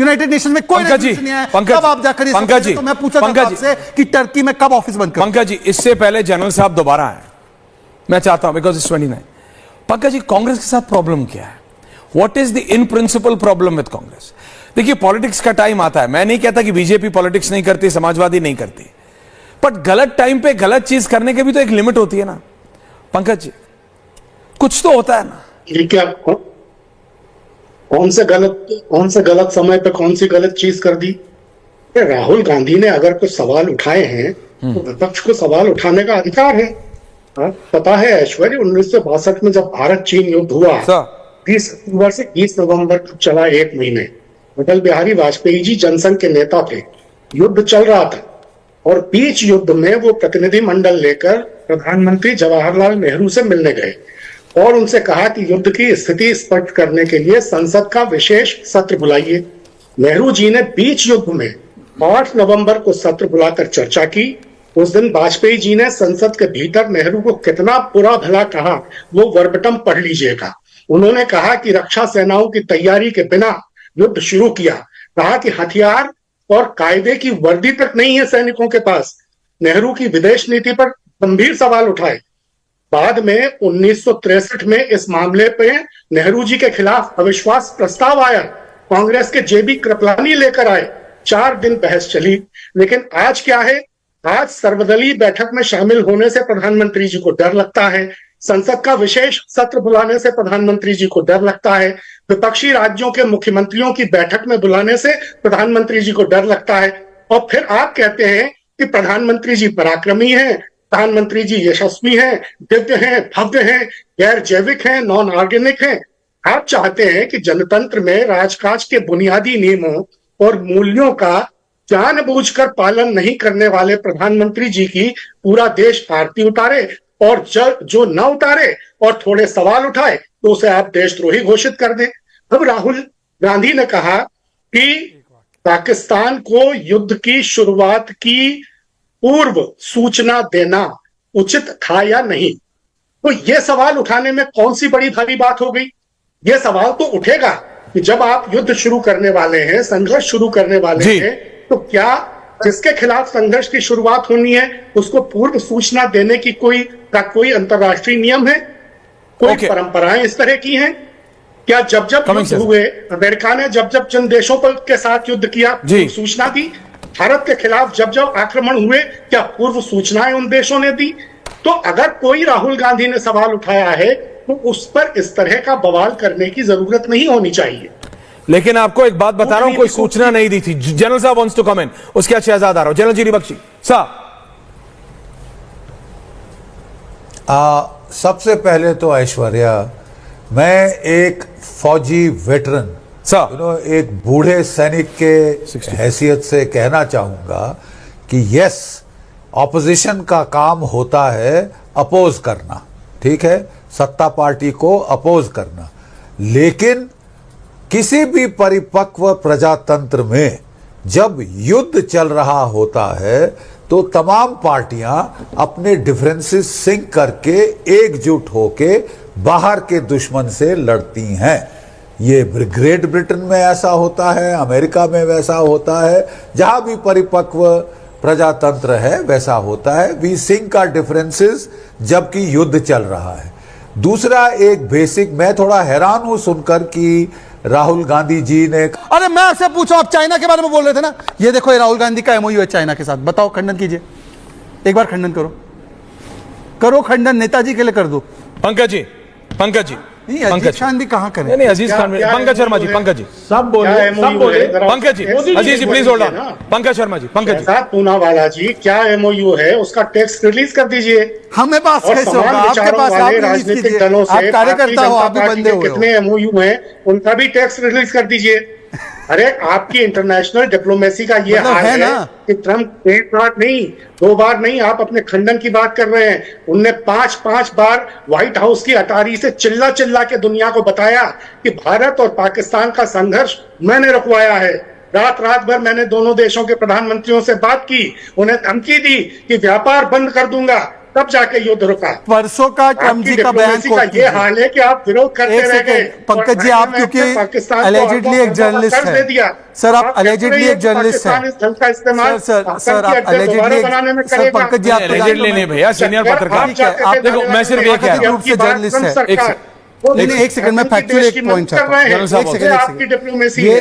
United nation में कोई resolution नहीं है, कब आप जाकर ये पंकज जी, तो मैं पूछा था आपसे कि टर्की में कब ऑफिस बंद करें? पंकज जी, इससे पहले जनरल साहब दोबारा आए, मैं चाहता हूं बिकॉज इट्स 29। पंकज जी, कांग्रेस के साथ प्रॉब्लम क्या है? What is the in principle problem with Congress? देखिए, पॉलिटिक्स का टाइम आता है, मैं नहीं कहता कि बीजेपी पॉलिटिक्स नहीं करती, समाजवादी नहीं करती, बट गलत टाइम पे गलत चीज करने की भी तो एक लिमिट होती है ना पंकज जी, कुछ तो होता है ना। ये क्या, कौन से गलत समय पे कौन सी गलत चीज कर दी? राहुल गांधी ने अगर कुछ सवाल उठाए हैं तो विपक्ष को सवाल उठाने का अधिकार है। पता है ऐश्वर्य, 1962 में जब भारत चीन युद्ध हुआ 30 अक्टूबर से 20 नवंबर तक चला, 1 महीने, अटल बिहारी वाजपेयी जी जनसंघ के नेता थे, युद्ध चल रहा था और बीच युद्ध में वो प्रतिनिधि मंडल लेकर प्रधानमंत्री जवाहरलाल नेहरू से मिलने गए और उनसे कहा कि युद्ध की स्थिति स्पष्ट करने के लिए संसद का विशेष सत्र बुलाइए। नेहरू जी ने बीच युद्ध में 8 नवंबर को सत्र बुलाकर चर्चा की। उस दिन वाजपेयी जी ने संसद के भीतर नेहरू को कितना बुरा भला कहा, वो वर्बटम पढ़ लीजिएगा। उन्होंने कहा कि रक्षा सेनाओं की तैयारी के बिना युद्ध शुरू किया, कहा कि हथियार और कायदे की वर्दी तक नहीं है सैनिकों के पास। नेहरू की विदेश नीति पर गंभीर सवाल उठाए। बाद में 1963 में इस मामले पे नेहरू जी के खिलाफ अविश्वास प्रस्ताव आया, कांग्रेस के जेबी कृपलानी लेकर आए, 4 दिन बहस चली। लेकिन आज क्या है? आज सर्वदलीय बैठक में शामिल होने से प्रधानमंत्री जी को डर लगता है, संसद का विशेष सत्र बुलाने से प्रधानमंत्री जी को डर लगता है, विपक्षी राज्यों के मुख्यमंत्रियों की बैठक में बुलाने से प्रधानमंत्री जी को डर लगता है। और फिर आप कहते हैं कि प्रधानमंत्री जी पराक्रमी हैं, प्रधानमंत्री जी यशस्वी हैं, दिव्य हैं, भव्य हैं, गैर जैविक हैं, नॉन ऑर्गेनिक हैं। आप चाहते हैं कि जनतंत्र में राजकाज के बुनियादी नियमों और मूल्यों का जानबूझकर पालन नहीं करने वाले प्रधानमंत्री जी की पूरा देश आरती उतारे और जो न उतारे और थोड़े सवाल उठाए तो उसे आप देशद्रोही घोषित कर दें। अब राहुल गांधी ने कहा कि पाकिस्तान को युद्ध की शुरुआत की पूर्व सूचना देना उचित था या नहीं। तो यह सवाल उठाने में कौन सी बड़ी भारी बात हो गई? यह सवाल तो उठेगा कि जब आप युद्ध शुरू करने वाले हैं, संघर्ष शुरू करने वाले हैं, तो क्या जिसके खिलाफ संघर्ष की शुरुआत होनी है उसको पूर्व सूचना देने की कोई अंतरराष्ट्रीय नियम है? कोई परंपराएं इस तरह की हैं? क्या जब युद्ध हुए, अमेरिका ने जब जिन देशों के साथ युद्ध किया सूचना दी? भारत के खिलाफ जब आक्रमण हुए क्या पूर्व सूचनाएं उन देशों ने दी? तो अगर कोई राहुल गांधी ने सवाल उठाया है तो उस पर इस तरह का बवाल करने की जरूरत नहीं होनी चाहिए। लेकिन आपको एक बात बता रहा हूं, कोई सूचना नहीं दी थी। जनरल साहब वांट्स टू कमेंट, उसके बाद शहजाद आ रहा हूं। जनरल जी बख्शी साहब। सबसे पहले तो ऐश्वर्या, मैं एक फौजी वेटरन, एक बूढ़े सैनिक के हैसियत से कहना चाहूंगा कि यस, ऑपोजिशन का काम होता है अपोज करना, ठीक है, सत्ता पार्टी को अपोज करना, लेकिन किसी भी परिपक्व प्रजातंत्र में जब युद्ध चल रहा होता है तो तमाम पार्टियां अपने डिफरेंसेस सिंक करके एकजुट होके बाहर के दुश्मन से लड़ती हैं। ये ग्रेट ब्रिटेन में ऐसा होता है, अमेरिका में वैसा होता है, जहां भी परिपक्व प्रजातंत्र है वैसा होता है। वी सिंक आवर डिफरेंसेस जबकि युद्ध चल रहा है। दूसरा एक बेसिक, मैं थोड़ा हैरान हूं सुनकर कि राहुल गांधी जी ने, अरे मैं आपसे पूछा, आप चाइना के बारे में बोल रहे थे ना, ये देखो ये राहुल गांधी का एमओयू है चाइना के साथ, बताओ, खंडन कीजिए, एक बार खंडन करो खंडन, नेताजी के लिए कर दो। पंकज जी अजीज खान भी कहाँ करें? नहीं, अजीज खान, पंकज शर्मा जी, पंकज जी सब बोले, Pankaj ji, Aziz ji please hold on, Pankaj Sharma ji, Pankaj ji, Poonawala ji, क्या एमओयू है उसका टेक्स्ट रिलीज कर दीजिए। हमें पास कैसे होगा? आपके पास, आप राजनीतिक दलों से, आप कार्यकर्ता हो, आप भी बंदे हो, कितने एमओयू हैं उनका भी टेक्स्ट रिलीज कर दीजिए। अरे आपकी इंटरनेशनल डिप्लोमेसी का ये हाल है कि ट्रम्प एक बार नहीं, 2 बार नहीं, आप अपने खंडन की बात कर रहे हैं। उनने 5 बार व्हाइट हाउस की अटारी से चिल्ला के दुनिया को बताया कि भारत और पाकिस्तान का संघर्ष मैंने रुकवाया है। रात भर मैंने दोनों देशों के प्रधानमंत्रियों से बात की, उन्हें धमकी दी कि व्यापार बंद कर दूंगा, तब जाके युद्ध रुका। परसों का ट्रम्प जी का बयान डिप्लोमेसी का ये हाल है कि आप विरोध करते एक रह गए। सेकंड, पंकज जी, आप क्योंकि allegedly एक जर्नलिस्ट हैं। सर, आप allegedly एक जर्नलिस्ट हैं। सर, आप allegedly पंकज जी, आप allegedly नहीं भैया, सीनियर पत्रकार। आप देखो, मैं सिर्फ ये कह रहा हूं, रूप से जर्नलिस्ट है। एक सेकंड, मैं फैक्चुअल एक पॉइंट चाहता हूं। आपकी डिप्लोमेसी है।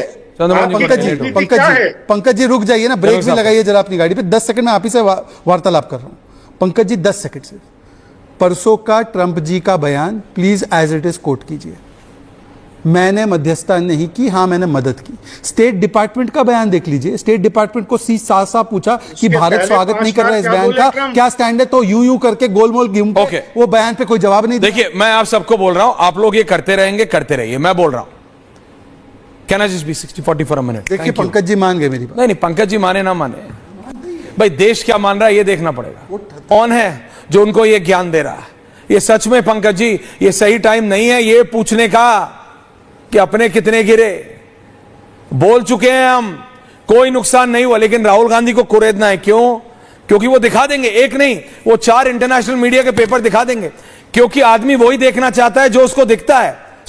पंकज जी रुक जाइए ना, ब्रेक भी लगाइए जरा अपनी गाड़ी पे। 10 सेकंड में आप ही से वार्तालाप कर रहा हूं। पंकज जी 10 सेकंड से, परसों का ट्रंप जी का बयान please as it is quote कीजिए। मैंने मध्यस्थता नहीं की, हां मैंने मदद की। स्टेट डिपार्टमेंट का बयान देख लीजिए। स्टेट डिपार्टमेंट को साफ साफ पूछा कि भारत स्वागत नहीं कर रहा है इस बयान का, क्या स्टैंड है, तो यूं करके गोलमोल घूम के वो बयान पे कोई जवाब नहीं। देखिए, मैं आप सबको बोल रहा हूं, आप लोग ये करते रहेंगे, करते रहिए। मैं बोल रहा हूं, can I just be 60-40 for a minute? देखिए, पंकज जी मान गए मेरी बात। नहीं, पंकज जी माने ना माने, भाई देश क्या मान रहा है ये देखना पड़ेगा। कौन है जो उनको ये ज्ञान दे रहा है? ये सच में पंकज जी, ये सही टाइम नहीं है ये पूछने का कि अपने कितने गिरे। बोल चुके हैं हम, कोई नुकसान नहीं हुआ, लेकिन राहुल गांधी को कुरेदना है। क्यों? क्योंकि वो दिखा देंगे, एक नहीं वो 4 इंटरनेशनल मीडिया के पेपर दिखा देंगे। क्योंकि आदमी वही देखना चाहता है जो उसको दिखता है।